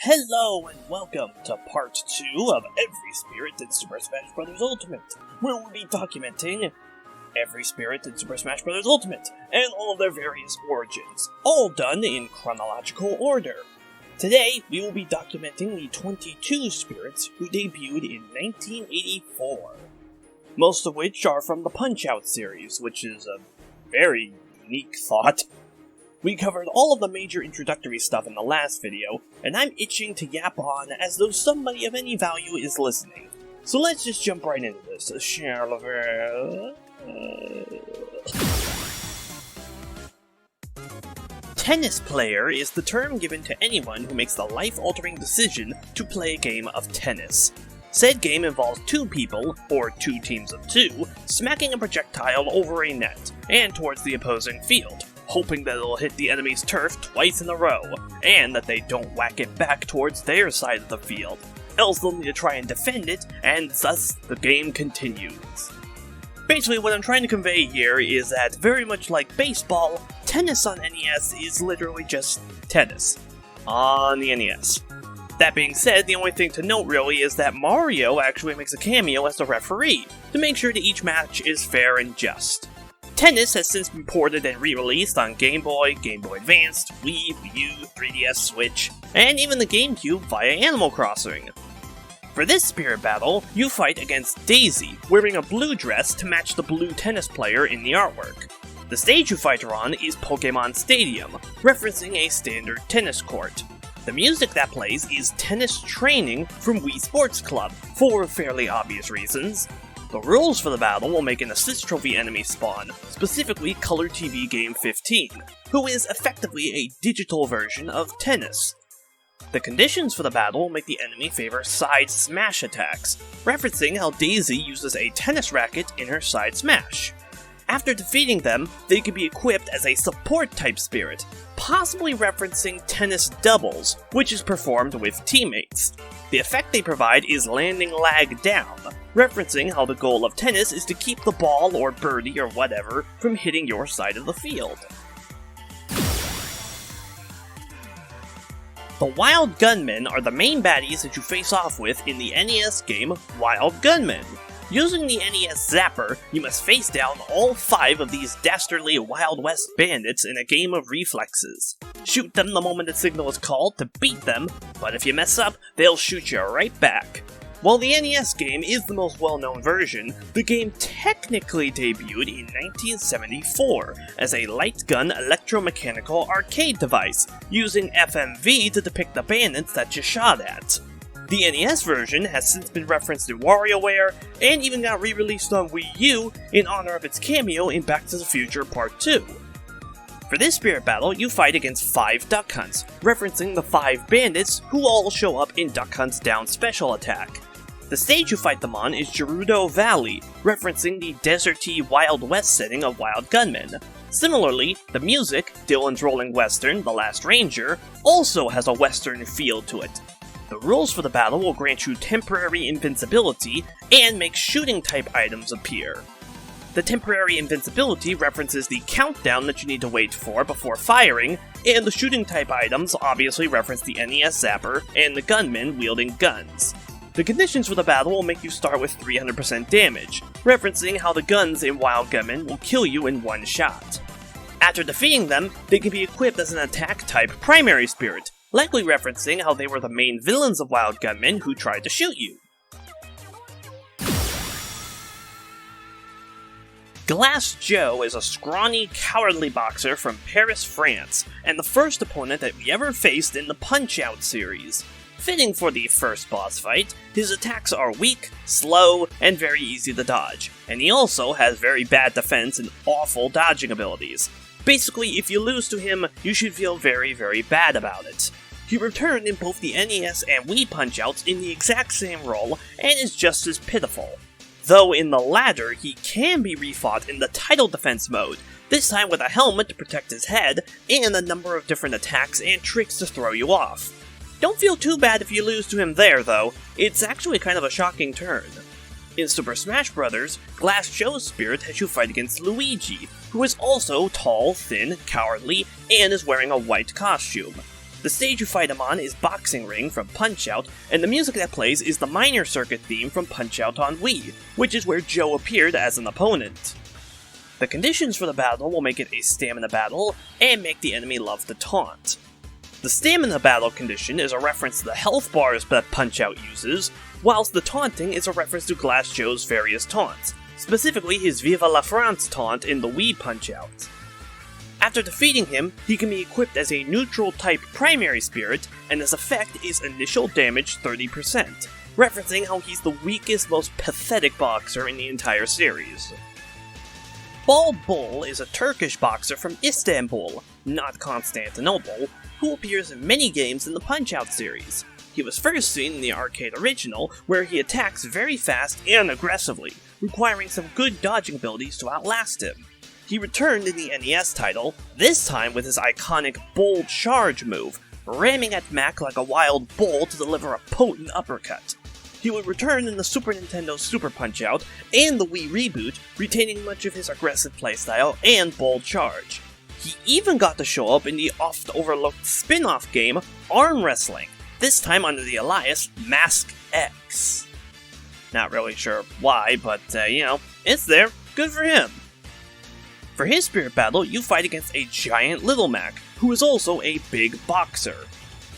Hello and welcome to part 2 of Every Spirit in Super Smash Bros. Ultimate, where we'll be documenting every spirit in Super Smash Bros. Ultimate and all of their various origins, all done in chronological order. Today, we will be documenting the 22 spirits who debuted in 1984, most of which are from the Punch-Out series, which is a very unique thought. We covered all of the major introductory stuff in the last video, and I'm itching to yap on as though somebody of any value is listening. So let's just jump right into this, shall we? Tennis player is the term given to anyone who makes the life-altering decision to play a game of tennis. Said game involves two people, or two teams of two, smacking a projectile over a net and towards the opposing field, hoping that it'll hit the enemy's turf twice in a row, and that they don't whack it back towards their side of the field, else they'll need to try and defend it, and thus the game continues. Basically, what I'm trying to convey here is that, very much like baseball, tennis on NES is literally just tennis. On the NES. That being said, the only thing to note really is that Mario actually makes a cameo as the referee, to make sure that each match is fair and just. Tennis has since been ported and re-released on Game Boy, Game Boy Advanced, Wii, Wii U, 3DS, Switch, and even the GameCube via Animal Crossing. For this spirit battle, you fight against Daisy, wearing a blue dress to match the blue tennis player in the artwork. The stage you fight her on is Pokemon Stadium, referencing a standard tennis court. The music that plays is Tennis Training from Wii Sports Club, for fairly obvious reasons. The rules for the battle will make an assist trophy enemy spawn, specifically Color TV Game 15, who is effectively a digital version of tennis. The conditions for the battle will make the enemy favor side smash attacks, referencing how Daisy uses a tennis racket in her side smash. After defeating them, they can be equipped as a support-type spirit, possibly referencing tennis doubles, which is performed with teammates. The effect they provide is landing lag down, referencing how the goal of tennis is to keep the ball or birdie or whatever from hitting your side of the field. The Wild Gunmen are the main baddies that you face off with in the NES game Wild Gunmen. Using the NES Zapper, you must face down all 5 of these dastardly Wild West bandits in a game of reflexes. Shoot them the moment a signal is called to beat them, but if you mess up, they'll shoot you right back. While the NES game is the most well-known version, the game technically debuted in 1974 as a light gun electromechanical arcade device, using FMV to depict the bandits that you shot at. The NES version has since been referenced in WarioWare, and even got re-released on Wii U in honor of its cameo in Back to the Future Part 2. For this spirit battle, you fight against 5 Duck Hunts, referencing the 5 bandits who all show up in Duck Hunt's down special attack. The stage you fight them on is Gerudo Valley, referencing the deserty Wild West setting of Wild Gunmen. Similarly, the music, Dylan's Rolling Western, The Last Ranger, also has a western feel to it. The rules for the battle will grant you temporary invincibility and make shooting-type items appear. The temporary invincibility references the countdown that you need to wait for before firing, and the shooting-type items obviously reference the NES Zapper and the gunmen wielding guns. The conditions for the battle will make you start with 300% damage, referencing how the guns in Wild Gunmen will kill you in one shot. After defeating them, they can be equipped as an attack-type primary spirit, likely referencing how they were the main villains of Wild Gunmen who tried to shoot you. Glass Joe is a scrawny, cowardly boxer from Paris, France, and the first opponent that we ever faced in the Punch-Out series. Fitting for the first boss fight, his attacks are weak, slow, and very easy to dodge, and he also has very bad defense and awful dodging abilities. Basically, if you lose to him, you should feel very, very bad about it. He returned in both the NES and Wii Punch-Outs in the exact same role, and is just as pitiful. Though in the latter, he can be refought in the title defense mode, this time with a helmet to protect his head, and a number of different attacks and tricks to throw you off. Don't feel too bad if you lose to him there, though. It's actually kind of a shocking turn. In Super Smash Bros., Glass Joe's spirit has you fight against Luigi, who is also tall, thin, cowardly, and is wearing a white costume. The stage you fight him on is Boxing Ring from Punch-Out, and the music that plays is the minor circuit theme from Punch-Out on Wii, which is where Joe appeared as an opponent. The conditions for the battle will make it a stamina battle, and make the enemy love to taunt. The stamina battle condition is a reference to the health bars that Punch-Out uses, whilst the taunting is a reference to Glass Joe's various taunts, specifically his Viva la France taunt in the Wii Punch-Out. After defeating him, he can be equipped as a neutral-type primary spirit, and his effect is initial damage 30%, referencing how he's the weakest, most pathetic boxer in the entire series. Bald Bull is a Turkish boxer from Istanbul, not Constantinople, who appears in many games in the Punch-Out series. He was first seen in the arcade original, where he attacks very fast and aggressively, requiring some good dodging abilities to outlast him. He returned in the NES title, this time with his iconic Bull Charge move, ramming at Mac like a wild bull to deliver a potent uppercut. He would return in the Super Nintendo Super Punch-Out and the Wii reboot, retaining much of his aggressive playstyle and bold charge. He even got to show up in the oft-overlooked spin-off game Arm Wrestling, this time under the alias Mask X. Not really sure why, but it's there. Good for him. For his spirit battle, you fight against a giant Little Mac, who is also a big boxer.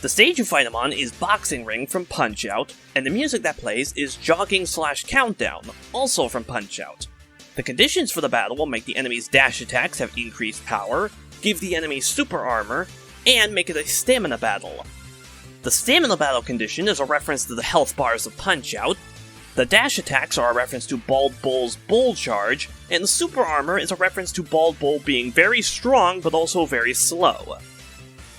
The stage you fight him on is Boxing Ring from Punch-Out, and the music that plays is Jogging/Countdown, also from Punch-Out. The conditions for the battle will make the enemy's dash attacks have increased power, give the enemy super armor, and make it a stamina battle. The stamina battle condition is a reference to the health bars of Punch-Out, the dash attacks are a reference to Bald Bull's Bull Charge, and the super armor is a reference to Bald Bull being very strong but also very slow.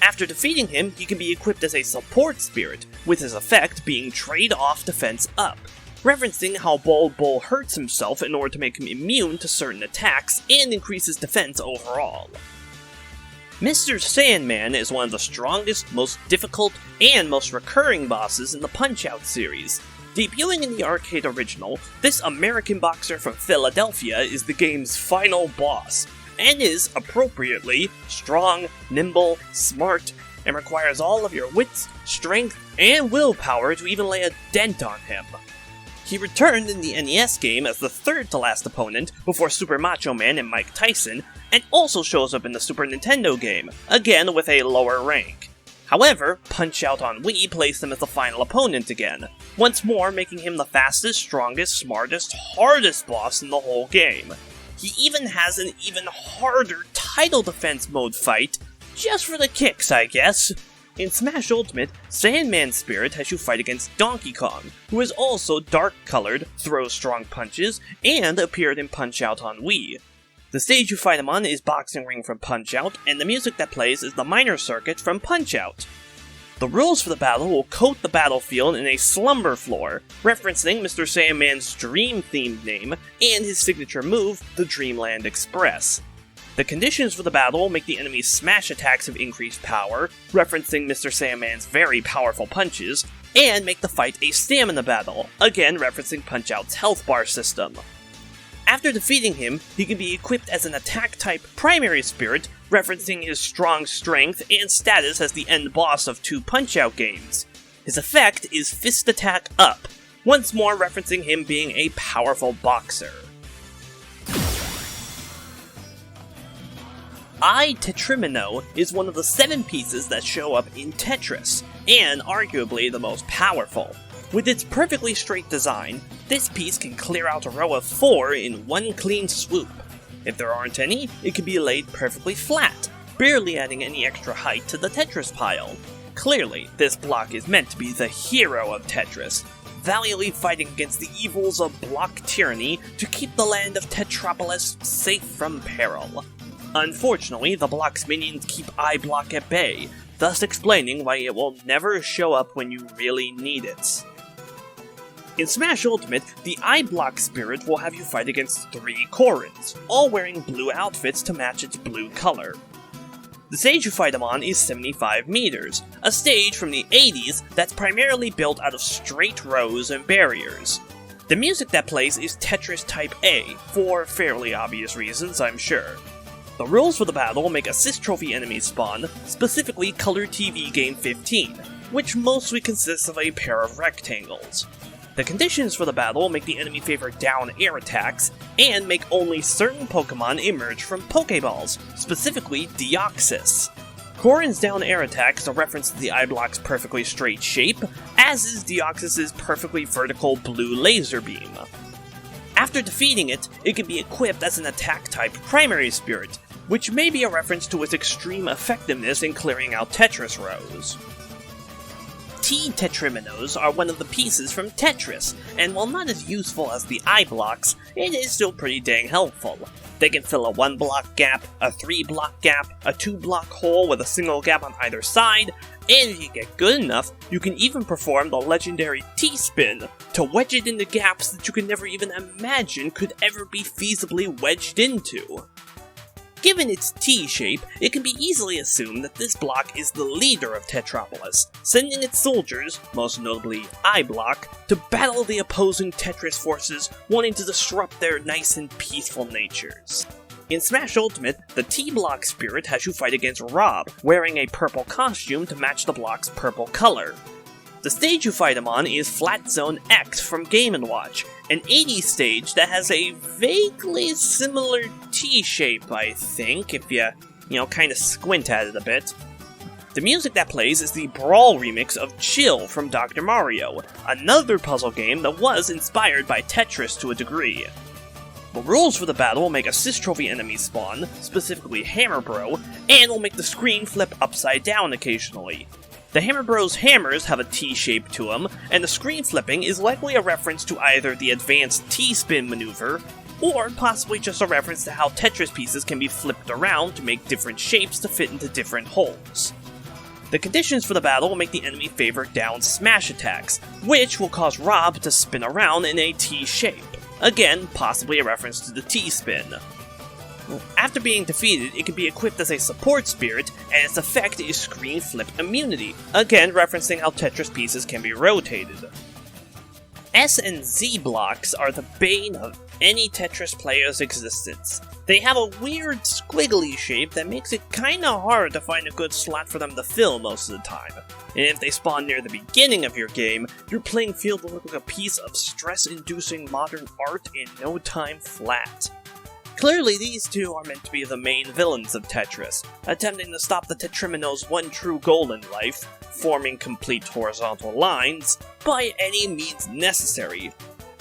After defeating him, he can be equipped as a support spirit, with his effect being Trade Off Defense Up, referencing how Bald Bull hurts himself in order to make him immune to certain attacks and increase his defense overall. Mr. Sandman is one of the strongest, most difficult, and most recurring bosses in the Punch-Out series. Debuting in the arcade original, this American boxer from Philadelphia is the game's final boss, and is, appropriately, strong, nimble, smart, and requires all of your wits, strength, and willpower to even lay a dent on him. He returned in the NES game as the third to last opponent before Super Macho Man and Mike Tyson, and also shows up in the Super Nintendo game, again with a lower rank. However, Punch-Out on Wii placed him as the final opponent again, once more making him the fastest, strongest, smartest, hardest boss in the whole game. He even has an even harder title defense mode fight, just for the kicks, I guess. In Smash Ultimate, Sandman's spirit has you fight against Donkey Kong, who is also dark-colored, throws strong punches, and appeared in Punch-Out on Wii. The stage you fight him on is Boxing Ring from Punch-Out, and the music that plays is the minor circuit from Punch-Out. The rules for the battle will coat the battlefield in a slumber floor, referencing Mr. Sandman's dream-themed name and his signature move, the Dreamland Express. The conditions for the battle will make the enemy's smash attacks have increased power, referencing Mr. Sandman's very powerful punches, and make the fight a stamina battle, again referencing Punch-Out's health bar system. After defeating him, he can be equipped as an attack-type primary spirit, referencing his strong strength and status as the end boss of 2 Punch-Out games. His effect is Fist Attack Up, once more referencing him being a powerful boxer. Tetrimino is one of the 7 pieces that show up in Tetris, and arguably the most powerful. With its perfectly straight design, this piece can clear out a row of 4 in one clean swoop. If there aren't any, it can be laid perfectly flat, barely adding any extra height to the Tetris pile. Clearly, this block is meant to be the hero of Tetris, valiantly fighting against the evils of block tyranny to keep the land of Tetropolis safe from peril. Unfortunately, the block's minions keep I-Block at bay, thus explaining why it will never show up when you really need it. In Smash Ultimate, the I-Block spirit will have you fight against 3 Corins, all wearing blue outfits to match its blue color. The stage you fight him on is 75 meters, a stage from the 80s that's primarily built out of straight rows and barriers. The music that plays is Tetris Type A, for fairly obvious reasons, I'm sure. The rules for the battle will make assist trophy enemies spawn, specifically Color TV Game 15, which mostly consists of a pair of rectangles. The conditions for the battle will make the enemy favor down air attacks, and make only certain Pokemon emerge from Pokeballs, specifically Deoxys. Corrin's down air attack is a reference to the I-Block's perfectly straight shape, as is Deoxys' perfectly vertical blue laser beam. After defeating it, it can be equipped as an attack-type primary spirit, which may be a reference to its extreme effectiveness in clearing out Tetris rows. T-Tetriminos are one of the pieces from Tetris, and while not as useful as the I-Blocks, it is still pretty dang helpful. They can fill a 1-block gap, a 3-block gap, a 2-block hole with a single gap on either side, and if you get good enough, you can even perform the legendary T-Spin to wedge it into gaps that you could never even imagine could ever be feasibly wedged into. Given its T-shape, it can be easily assumed that this block is the leader of Tetropolis, sending its soldiers, most notably I-Block, to battle the opposing Tetris forces wanting to disrupt their nice and peaceful natures. In Smash Ultimate, the T-Block spirit has you fight against Rob, wearing a purple costume to match the block's purple color. The stage you fight him on is Flat Zone X from Game & Watch, an 80s stage that has a vaguely similar T-shape, I think, if you kinda squint at it a bit. The music that plays is the Brawl remix of Chill from Dr. Mario, another puzzle game that was inspired by Tetris to a degree. The rules for the battle will make assist trophy enemies spawn, specifically Hammer Bro, and will make the screen flip upside down occasionally. The Hammer Bros hammers have a T-shape to them, and the screen flipping is likely a reference to either the advanced T-spin maneuver, or possibly just a reference to how Tetris pieces can be flipped around to make different shapes to fit into different holes. The conditions for the battle will make the enemy favor down smash attacks, which will cause Rob to spin around in a T-shape. Again, possibly a reference to the T-spin. After being defeated, it can be equipped as a support spirit, and its effect is screen flip immunity, again referencing how Tetris pieces can be rotated. S and Z blocks are the bane of any Tetris player's existence. They have a weird squiggly shape that makes it kinda hard to find a good slot for them to fill most of the time. And if they spawn near the beginning of your game, your playing field will look like a piece of stress-inducing modern art in no time flat. Clearly, these two are meant to be the main villains of Tetris, attempting to stop the Tetrimino's one true goal in life, forming complete horizontal lines, by any means necessary.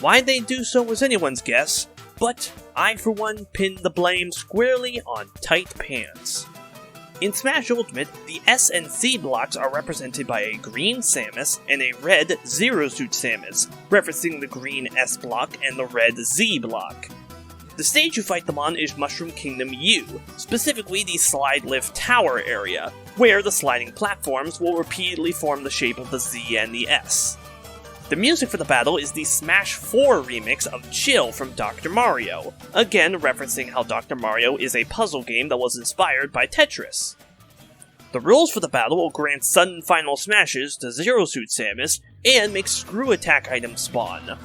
Why they do so was anyone's guess, but I for one pin the blame squarely on Tight Pants. In Smash Ultimate, the S and Z blocks are represented by a green Samus and a red Zero Suit Samus, referencing the green S block and the red Z block. The stage you fight them on is Mushroom Kingdom U, specifically the Slide Lift Tower area, where the sliding platforms will repeatedly form the shape of the Z and the S. The music for the battle is the Smash 4 remix of Chill from Dr. Mario, again referencing how Dr. Mario is a puzzle game that was inspired by Tetris. The rules for the battle will grant sudden final smashes to Zero Suit Samus and make screw attack items spawn.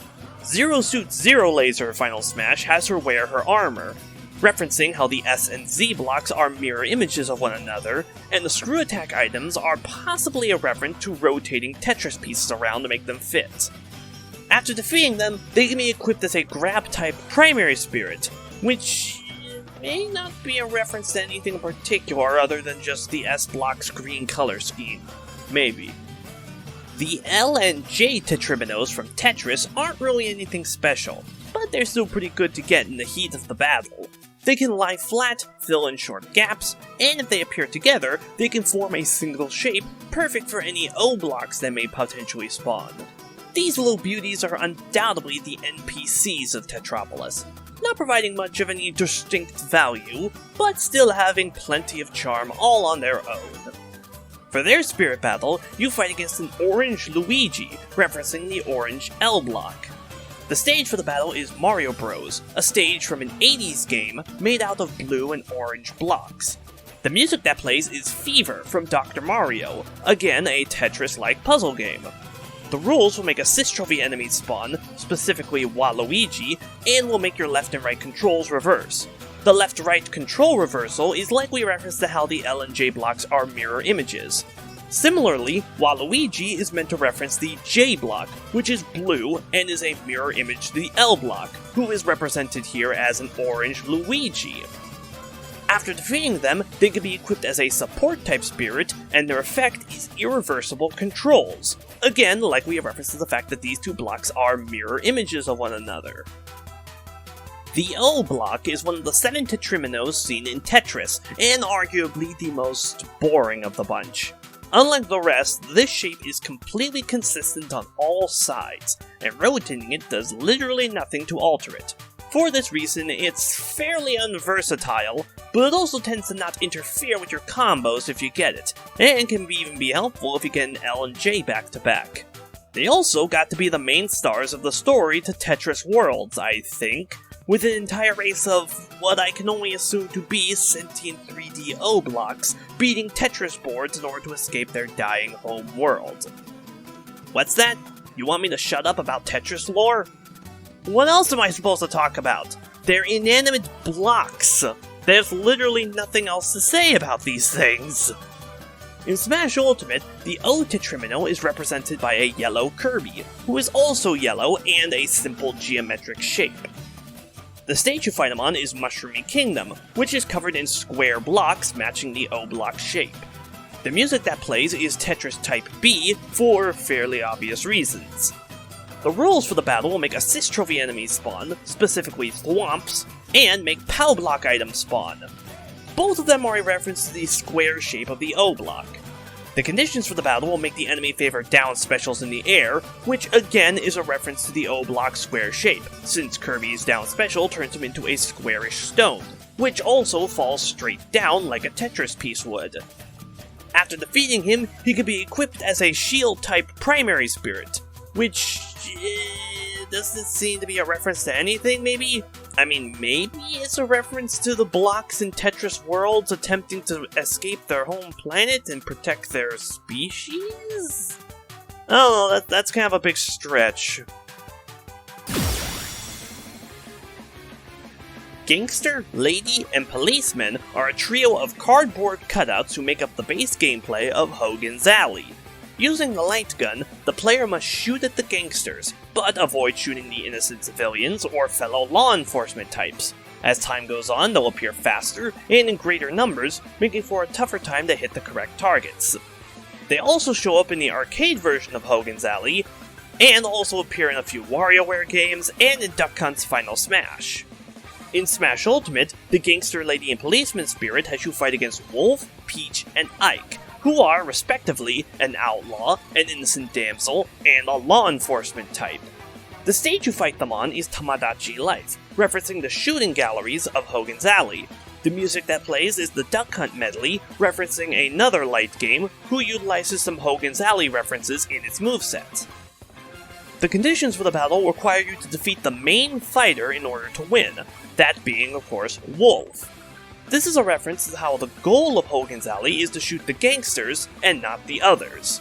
Zero Suit Zero Laser Final Smash has her wear her armor, referencing how the S and Z blocks are mirror images of one another, and the screw attack items are possibly a reference to rotating Tetris pieces around to make them fit. After defeating them, they can be equipped as a grab-type primary spirit, which may not be a reference to anything in particular other than just the S block's green color scheme. Maybe. The L and J Tetriminos from Tetris aren't really anything special, but they're still pretty good to get in the heat of the battle. They can lie flat, fill in short gaps, and if they appear together, they can form a single shape, perfect for any O blocks that may potentially spawn. These little beauties are undoubtedly the NPCs of Tetropolis, not providing much of any distinct value, but still having plenty of charm all on their own. For their spirit battle, you fight against an orange Luigi, referencing the orange L block. The stage for the battle is Mario Bros, a stage from an 80s game made out of blue and orange blocks. The music that plays is Fever from Dr. Mario, again a Tetris-like puzzle game. The rules will make assist trophy enemies spawn, specifically Waluigi, and will make your left and right controls reverse. The left-right control reversal is likely a reference to how the L and J blocks are mirror images. Similarly, Waluigi is meant to reference the J block, which is blue and is a mirror image to the L block, who is represented here as an orange Luigi. After defeating them, they can be equipped as a support-type spirit, and their effect is irreversible controls. Again, likely a reference to the fact that these two blocks are mirror images of one another. The O block is one of the 7 tetriminos seen in Tetris, and arguably the most boring of the bunch. Unlike the rest, this shape is completely consistent on all sides, and rotating it does literally nothing to alter it. For this reason, it's fairly unversatile, but it also tends to not interfere with your combos if you get it, and can even be helpful if you get an L and J back to back. They also got to be the main stars of the story to Tetris Worlds, I think, with an entire race of what I can only assume to be sentient 3D O blocks beating Tetris boards in order to escape their dying home world. What's that? You want me to shut up about Tetris lore? What else am I supposed to talk about? They're inanimate blocks. There's literally nothing else to say about these things. In Smash Ultimate, the O tetrimino is represented by a yellow Kirby, who is also yellow and a simple geometric shape. The stage you fight him on is Mushroomy Kingdom, which is covered in square blocks matching the O block shape. The music that plays is Tetris Type B for fairly obvious reasons. The rules for the battle will make assist trophy enemies spawn, specifically thwomps, and make POW block items spawn. Both of them are a reference to the square shape of the O block. The conditions for the battle will make the enemy favor down specials in the air, which again is a reference to the O block square shape, since Kirby's down special turns him into a squarish stone, which also falls straight down like a Tetris piece would. After defeating him, he can be equipped as a shield-type primary spirit, which doesn't seem to be a reference to anything, maybe? I mean, maybe it's a reference to the blocks in Tetris Worlds attempting to escape their home planet and protect their species? I don't know, that's kind of a big stretch. Gangster, Lady, and Policeman are a trio of cardboard cutouts who make up the base gameplay of Hogan's Alley. Using the light gun, the player must shoot at the gangsters, but avoid shooting the innocent civilians or fellow law enforcement types. As time goes on, they'll appear faster and in greater numbers, making for a tougher time to hit the correct targets. They also show up in the arcade version of Hogan's Alley, and also appear in a few WarioWare games and in Duck Hunt's Final Smash. In Smash Ultimate, the Gangster, Lady, and Policeman spirit has you fight against Wolf, Peach, and Ike, who are, respectively, an outlaw, an innocent damsel, and a law enforcement type. The stage you fight them on is Tamagotchi Life, referencing the shooting galleries of Hogan's Alley. The music that plays is the Duck Hunt medley, referencing another light game who utilizes some Hogan's Alley references in its moveset. The conditions for the battle require you to defeat the main fighter in order to win, that being, of course, Wolf. This is a reference to how the goal of Hogan's Alley is to shoot the gangsters and not the others.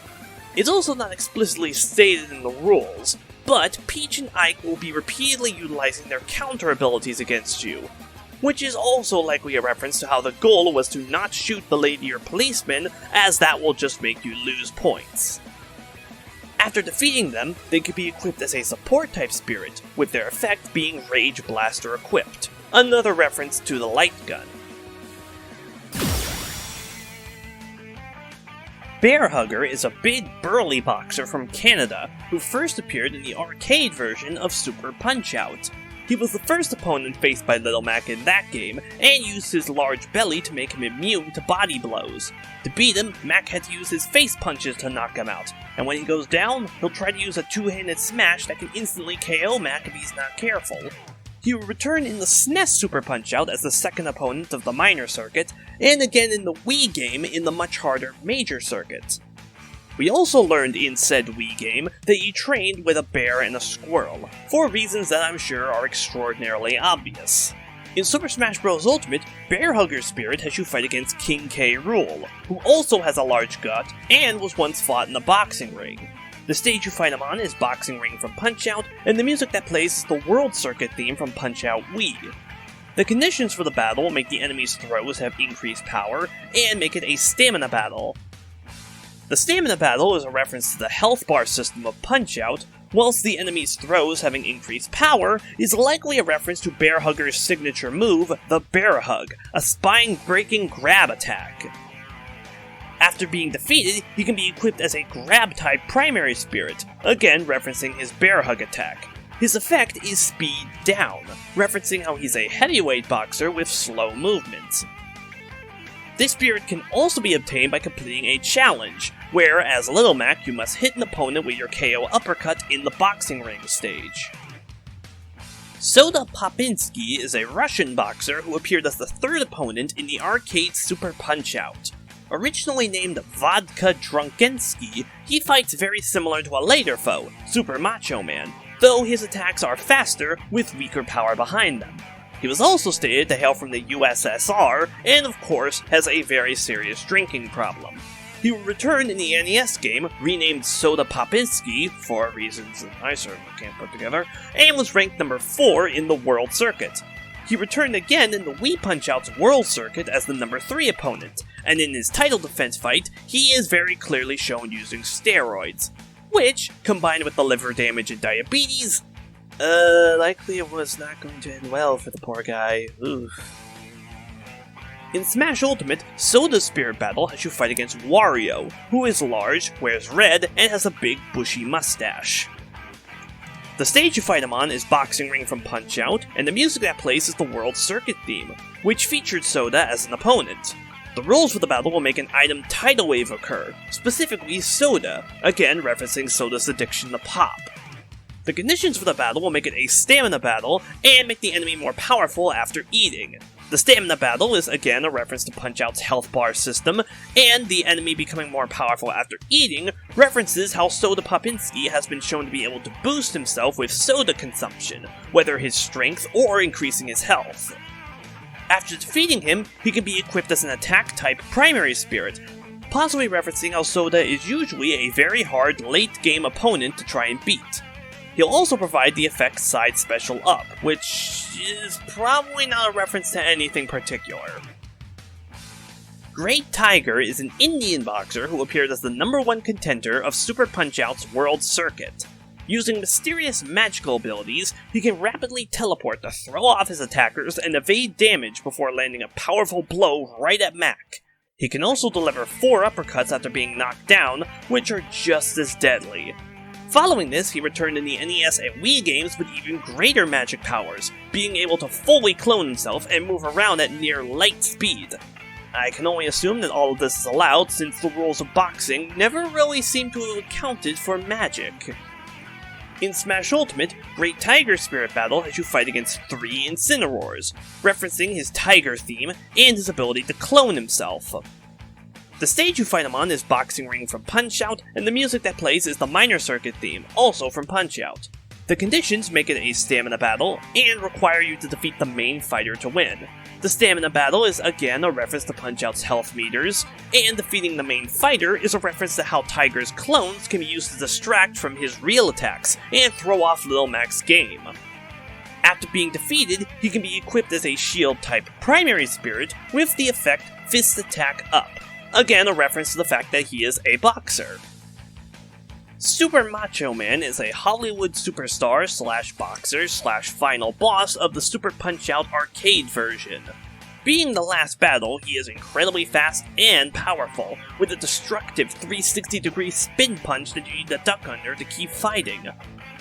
It's also not explicitly stated in the rules, but Peach and Ike will be repeatedly utilizing their counter abilities against you, which is also likely a reference to how the goal was to not shoot the lady or policeman, as that will just make you lose points. After defeating them, they can be equipped as a support-type spirit, with their effect being Rage Blaster equipped, another reference to the light gun. Bear Hugger is a big, burly boxer from Canada who first appeared in the arcade version of Super Punch-Out. He was the first opponent faced by Little Mac in that game, and used his large belly to make him immune to body blows. To beat him, Mac had to use his face punches to knock him out, and when he goes down, he'll try to use a two-handed smash that can instantly KO Mac if he's not careful. He will return in the SNES Super Punch-Out as the second opponent of the minor circuit, and again in the Wii game in the much harder major circuit. We also learned in said Wii game that he trained with a bear and a squirrel, for reasons that I'm sure are extraordinarily obvious. In Super Smash Bros. Ultimate, Bear Hugger's spirit has you fight against King K. Rool, who also has a large gut and was once fought in a boxing ring. The stage you fight him on is Boxing Ring from Punch-Out, and the music that plays is the World Circuit theme from Punch-Out Wii. The conditions for the battle will make the enemy's throws have increased power, and make it a stamina battle. The stamina battle is a reference to the health bar system of Punch-Out, whilst the enemy's throws having increased power is likely a reference to Bear Hugger's signature move, the Bear Hug, a spine-breaking grab attack. After being defeated, he can be equipped as a grab-type primary spirit, again referencing his Bear Hug attack. His effect is Speed Down, referencing how he's a heavyweight boxer with slow movements. This spirit can also be obtained by completing a challenge, where, as Little Mac, you must hit an opponent with your KO uppercut in the boxing ring stage. Soda Popinski is a Russian boxer who appeared as the third opponent in the arcade Super Punch-Out. Originally named Vodka Drunkensky, he fights very similar to a later foe, Super Macho Man, though his attacks are faster with weaker power behind them. He was also stated to hail from the USSR, and of course has a very serious drinking problem. He will return in the NES game, renamed Soda Popinski, for reasons that I certainly can't put together, and was ranked number 4 in the World Circuit. He returned again in the Wii Punch-Out's World Circuit as the number 3 opponent, and in his title defense fight, he is very clearly shown using steroids, which, combined with the liver damage and diabetes, likely it was not going to end well for the poor guy. Oof. In Smash Ultimate, Soda's Spirit Battle has you fight against Wario, who is large, wears red, and has a big bushy mustache. The stage you fight him on is Boxing Ring from Punch-Out, and the music that plays is the World Circuit theme, which featured Soda as an opponent. The rules for the battle will make an item tidal wave occur, specifically Soda, again referencing Soda's addiction to pop. The conditions for the battle will make it a stamina battle, and make the enemy more powerful after eating. The stamina battle is again a reference to Punch-Out's health bar system, and the enemy becoming more powerful after eating references how Soda Popinski has been shown to be able to boost himself with soda consumption, whether his strength or increasing his health. After defeating him, he can be equipped as an attack-type primary spirit, possibly referencing how Soda is usually a very hard late-game opponent to try and beat. He'll also provide the effect Side Special Up, which is probably not a reference to anything particular. Great Tiger is an Indian boxer who appeared as the number 1 contender of Super Punch-Out's World Circuit. Using mysterious magical abilities, he can rapidly teleport to throw off his attackers and evade damage before landing a powerful blow right at Mac. He can also deliver 4 uppercuts after being knocked down, which are just as deadly. Following this, he returned in the NES and Wii games with even greater magic powers, being able to fully clone himself and move around at near light speed. I can only assume that all of this is allowed since the rules of boxing never really seem to have accounted for magic. In Smash Ultimate, Great Tiger's Spirit Battle has you fight against 3 Incineroars, referencing his tiger theme and his ability to clone himself. The stage you fight him on is Boxing Ring from Punch-Out, and the music that plays is the Minor Circuit theme, also from Punch-Out. The conditions make it a stamina battle, and require you to defeat the main fighter to win. The stamina battle is again a reference to Punch-Out's health meters, and defeating the main fighter is a reference to how Tiger's clones can be used to distract from his real attacks, and throw off Lil Mac's game. After being defeated, he can be equipped as a shield-type primary spirit with the effect Fist Attack Up. Again, a reference to the fact that he is a boxer. Super Macho Man is a Hollywood superstar / boxer / final boss of the Super Punch-Out arcade version. Being the last battle, he is incredibly fast and powerful, with a destructive 360-degree spin punch that you need to duck under to keep fighting.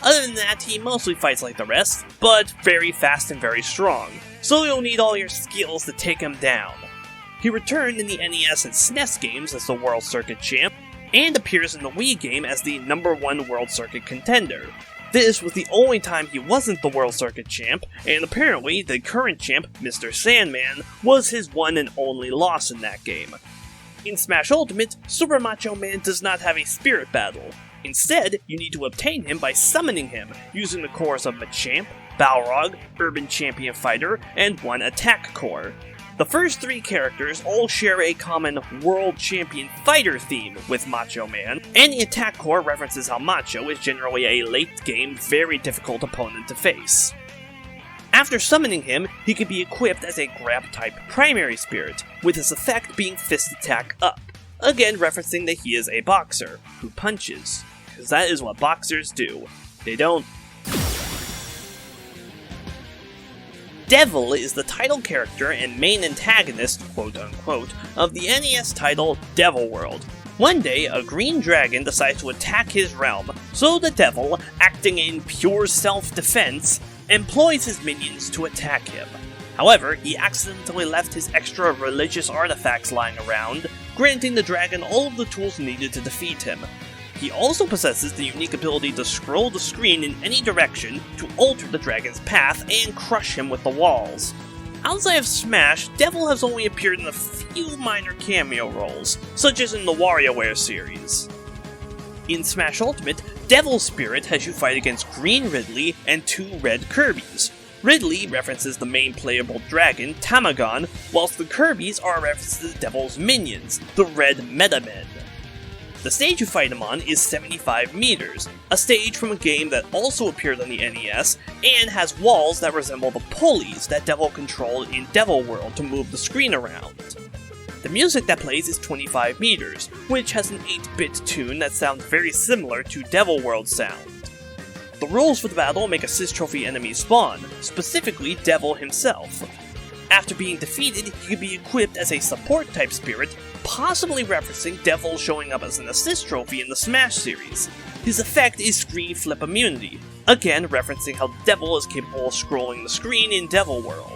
Other than that, he mostly fights like the rest, but very fast and very strong, so you'll need all your skills to take him down. He returned in the NES and SNES games as the World Circuit champ, and appears in the Wii game as the number 1 World Circuit contender. This was the only time he wasn't the World Circuit champ, and apparently the current champ, Mr. Sandman, was his one and only loss in that game. In Smash Ultimate, Super Macho Man does not have a spirit battle. Instead, you need to obtain him by summoning him, using the cores of Machamp, Balrog, Urban Champion Fighter, and 1 attack core. The first 3 characters all share a common World Champion Fighter theme with Macho Man, and the attack core references how Macho is generally a late-game, very difficult opponent to face. After summoning him, he can be equipped as a grab-type primary spirit, with his effect being Fist Attack Up, again referencing that he is a boxer, who punches, because that is what boxers do. They don't. Devil is the title character and main antagonist, quote-unquote, of the NES title Devil World. One day, a green dragon decides to attack his realm, so the devil, acting in pure self-defense, employs his minions to attack him. However, he accidentally left his extra religious artifacts lying around, granting the dragon all of the tools needed to defeat him. He also possesses the unique ability to scroll the screen in any direction to alter the dragon's path and crush him with the walls. Outside of Smash, Devil has only appeared in a few minor cameo roles, such as in the WarioWare series. In Smash Ultimate, Devil's Spirit has you fight against Green Ridley and 2 Red Kirbys. Ridley references the main playable dragon, Tamagon, whilst the Kirbys are references to the Devil's minions, the Red Metamen. The stage you fight him on is 75 meters, a stage from a game that also appeared on the NES, and has walls that resemble the pulleys that Devil controlled in Devil World to move the screen around. The music that plays is 25 meters, which has an 8-bit tune that sounds very similar to Devil World sound. The rules for the battle make assist trophy enemies spawn, specifically Devil himself. After being defeated, he can be equipped as a support-type spirit, possibly referencing Devil showing up as an assist trophy in the Smash series. His effect is Screen Flip Immunity, again referencing how Devil is capable of scrolling the screen in Devil World.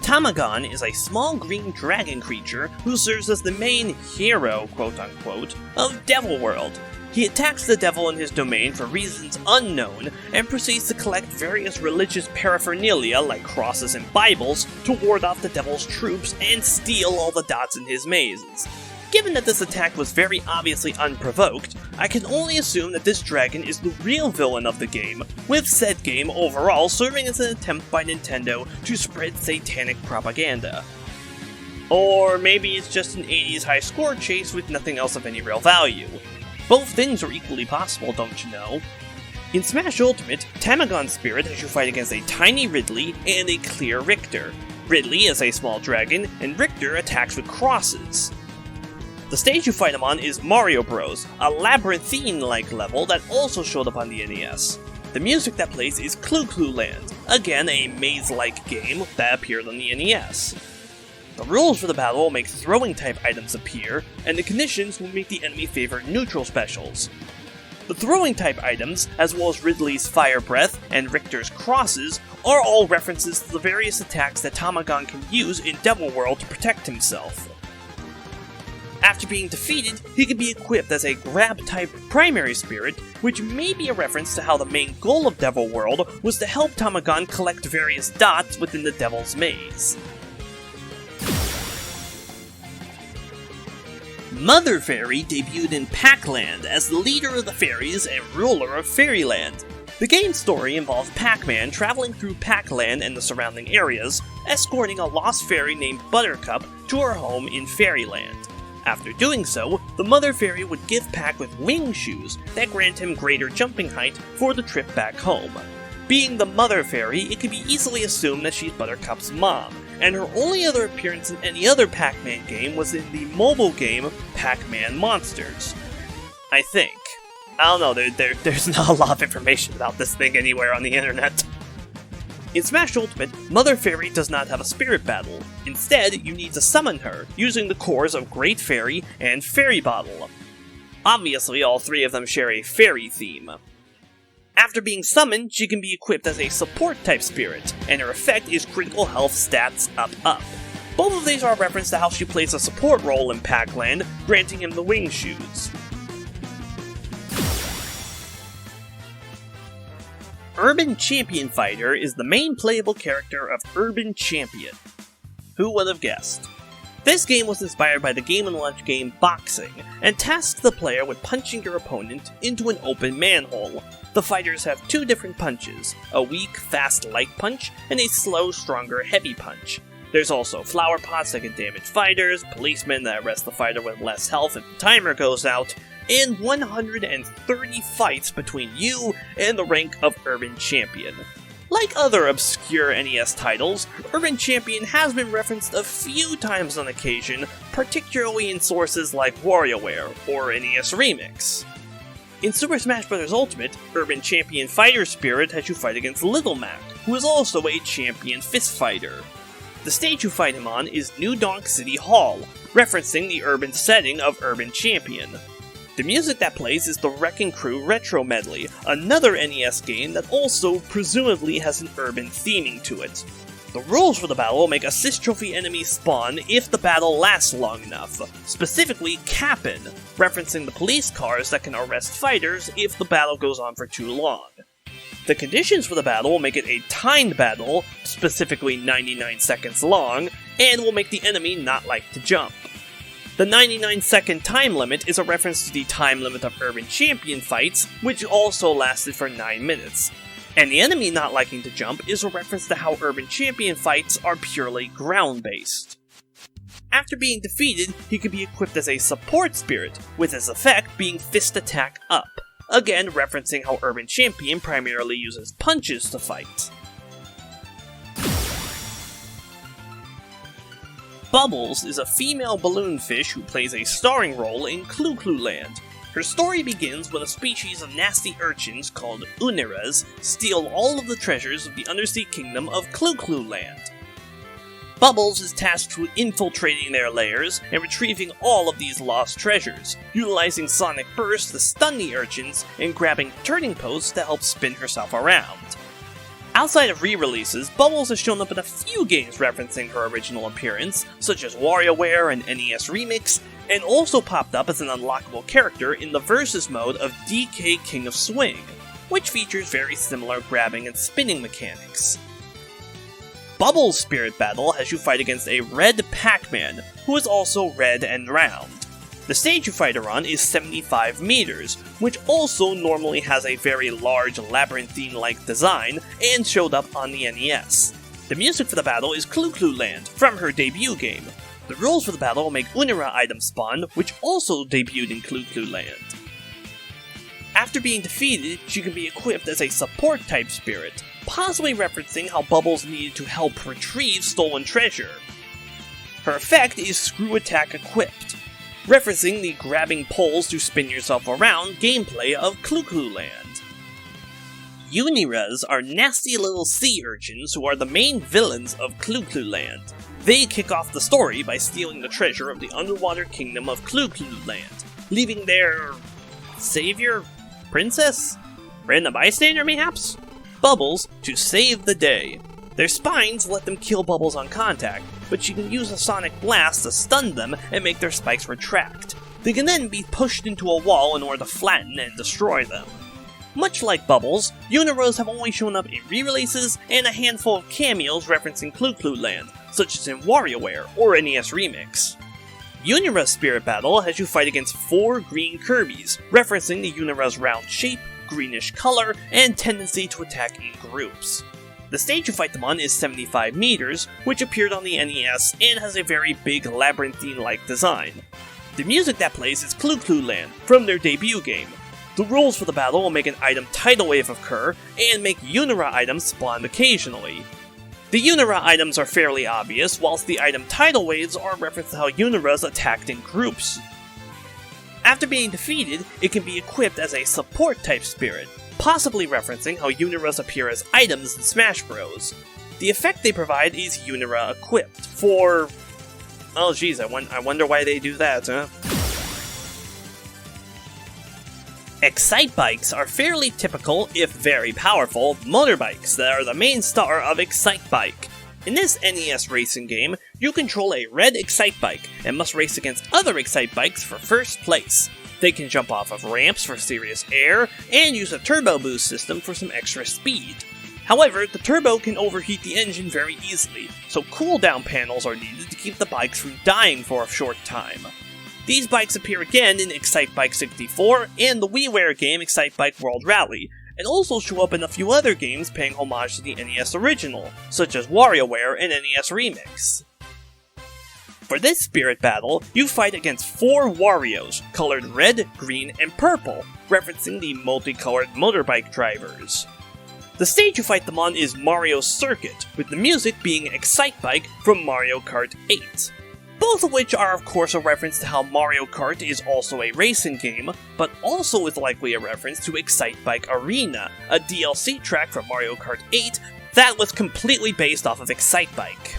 Tamagon is a small green dragon creature who serves as the main hero, quote-unquote, of Devil World. He attacks the devil in his domain for reasons unknown, and proceeds to collect various religious paraphernalia like crosses and Bibles to ward off the devil's troops and steal all the dots in his mazes. Given that this attack was very obviously unprovoked, I can only assume that this dragon is the real villain of the game, with said game overall serving as an attempt by Nintendo to spread satanic propaganda. Or maybe it's just an 80s high score chase with nothing else of any real value. Both things are equally possible, don't you know? In Smash Ultimate, Tamagon's spirit has you fight against a tiny Ridley and a clear Richter. Ridley is a small dragon, and Richter attacks with crosses. The stage you fight him on is Mario Bros., a labyrinthine-like level that also showed up on the NES. The music that plays is Clu Clu Land, again a maze-like game that appeared on the NES. The rules for the battle will make throwing-type items appear, and the conditions will make the enemy favor neutral specials. The throwing-type items, as well as Ridley's Fire Breath and Richter's Crosses, are all references to the various attacks that Tamagon can use in Devil World to protect himself. After being defeated, he can be equipped as a grab-type primary spirit, which may be a reference to how the main goal of Devil World was to help Tamagon collect various dots within the Devil's Maze. Mother Fairy debuted in Pac-Land as the leader of the fairies and ruler of Fairyland. The game's story involves Pac-Man traveling through Pac-Land and the surrounding areas, escorting a lost fairy named Buttercup to her home in Fairyland. After doing so, the Mother Fairy would give Pac with wing shoes that grant him greater jumping height for the trip back home. Being the Mother Fairy, it can be easily assumed that she's Buttercup's mom, and her only other appearance in any other Pac-Man game was in the mobile game Pac-Man Monsters. I think. I don't know, there's not a lot of information about this thing anywhere on the internet. In Smash Ultimate, Mother Fairy does not have a spirit battle. Instead, you need to summon her, using the cores of Great Fairy and Fairy Bottle. Obviously, all three of them share a fairy theme. After being summoned, she can be equipped as a support-type spirit, and her effect is critical health stats up. Both of these are a reference to how she plays a support role in Pac-Land, granting him the wing shoes. Urban Champion Fighter is the main playable character of Urban Champion. Who would have guessed? This game was inspired by the Game & Watch game Boxing, and tasks the player with punching your opponent into an open manhole. The fighters have two different punches, a weak, fast, light punch, and a slow, stronger, heavy punch. There's also flower pots that can damage fighters, policemen that arrest the fighter with less health if the timer goes out, and 130 fights between you and the rank of Urban Champion. Like other obscure NES titles, Urban Champion has been referenced a few times on occasion, particularly in sources like WarioWare or NES Remix. In Super Smash Bros. Ultimate, Urban Champion Fighter Spirit has you fight against Little Mac, who is also a champion fist fighter. The stage you fight him on is New Donk City Hall, referencing the urban setting of Urban Champion. The music that plays is the Wrecking Crew Retro Medley, another NES game that also presumably has an urban theming to it. The rules for the battle make assist trophy enemies spawn if the battle lasts long enough, specifically Cap'n, referencing the police cars that can arrest fighters if the battle goes on for too long. The conditions for the battle will make it a timed battle, specifically 99 seconds long, and will make the enemy not like to jump. The 99-second time limit is a reference to the time limit of Urban Champion fights, which also lasted for 9 minutes. And the enemy not liking to jump is a reference to how Urban Champion fights are purely ground-based. After being defeated, he can be equipped as a support spirit, with his effect being Fist Attack Up, again referencing how Urban Champion primarily uses punches to fight. Bubbles is a female balloonfish who plays a starring role in Clu Clu Land. Her story begins when a species of nasty urchins called Uniras steal all of the treasures of the undersea kingdom of Clu Clu Land. Bubbles is tasked with infiltrating their lairs and retrieving all of these lost treasures, utilizing Sonic Burst to stun the urchins and grabbing turning posts to help spin herself around. Outside of re-releases, Bubbles has shown up in a few games referencing her original appearance, such as WarioWare and NES Remix, and also popped up as an unlockable character in the Versus mode of DK King of Swing, which features very similar grabbing and spinning mechanics. Bubbles' Spirit Battle has you fight against a red Pac-Man, who is also red and round. The stage you fight her on is 75 meters, which also normally has a very large labyrinthine-like design and showed up on the NES. The music for the battle is Clu Clu Land from her debut game. The rules for the battle will make Unira items spawn, which also debuted in Clu Clu Land. After being defeated, she can be equipped as a support-type spirit, possibly referencing how Bubbles needed to help retrieve stolen treasure. Her effect is Screw Attack Equipped, referencing the grabbing poles to spin yourself around gameplay of Clu Clu Land. Uniras are nasty little sea urchins who are the main villains of Clu Clu Land. They kick off the story by stealing the treasure of the underwater kingdom of Clu Clu Land, leaving their savior? Princess? Random bystander, mayhaps? Bubbles to save the day. Their spines let them kill Bubbles on contact, but she can use a sonic blast to stun them and make their spikes retract. They can then be pushed into a wall in order to flatten and destroy them. Much like Bubbles, Uniras have only shown up in re-releases and a handful of cameos referencing Clu Clu Land, such as in WarioWare or NES Remix. Unira's Spirit Battle has you fight against 4 green Kirbys, referencing the Unira's round shape, greenish color, and tendency to attack in groups. The stage you fight them on is 75 meters, which appeared on the NES and has a very big labyrinthine-like design. The music that plays is Clu Clu Land from their debut game. The rules for the battle will make an item tidal wave occur and make Unira items spawn occasionally. The Unira items are fairly obvious, whilst the item tidal waves are a reference to how Uniras attacked in groups. After being defeated, it can be equipped as a support-type spirit, possibly referencing how Uniras appear as items in Smash Bros. The effect they provide is Unira Equipped for... oh geez, I wonder why they do that, huh? Excite Bikes are fairly typical, if very powerful, motorbikes that are the main star of Excite Bike. In this NES racing game, you control a red Excite Bike and must race against other Excite Bikes for first place. They can jump off of ramps for serious air, and use a turbo boost system for some extra speed. However, the turbo can overheat the engine very easily, so cooldown panels are needed to keep the bikes from dying for a short time. These bikes appear again in Excite Bike 64 and the WiiWare game Excite Bike World Rally, and also show up in a few other games paying homage to the NES original, such as WarioWare and NES Remix. For this Spirit Battle, you fight against 4 Warios, colored red, green, and purple, referencing the multicolored motorbike drivers. The stage you fight them on is Mario Circuit, with the music being Excitebike from Mario Kart 8. Both of which are of course a reference to how Mario Kart is also a racing game, but also is likely a reference to Excitebike Arena, a DLC track from Mario Kart 8 that was completely based off of Excitebike.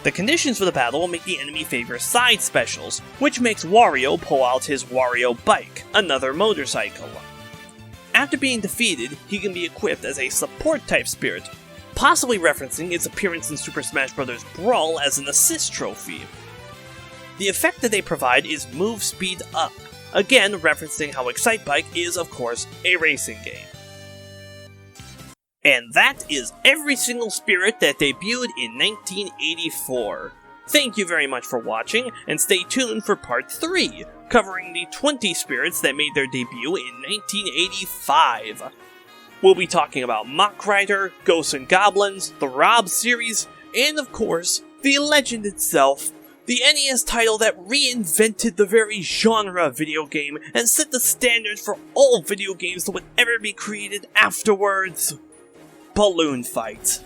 The conditions for the battle will make the enemy favor side specials, which makes Wario pull out his Wario Bike, another motorcycle. After being defeated, he can be equipped as a support-type spirit, possibly referencing its appearance in Super Smash Bros. Brawl as an assist trophy. The effect that they provide is Move Speed Up, again referencing how Excitebike is, of course, a racing game. And that is every single spirit that debuted in 1984. Thank you very much for watching, and stay tuned for part 3, covering the 20 spirits that made their debut in 1985. We'll be talking about Mach Rider, Ghosts and Goblins, the Rob series, and of course, the legend itself, the NES title that reinvented the very genre of video game and set the standards for all video games that would ever be created afterwards. Balloon Fight.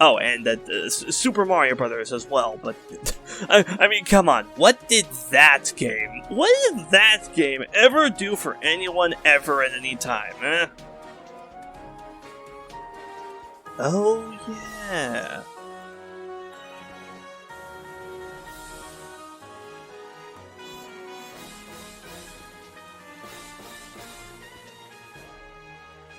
Oh, and Super Mario Bros. As well, but I mean, come on, what did that game ever do for anyone ever at any time, eh? Oh yeah.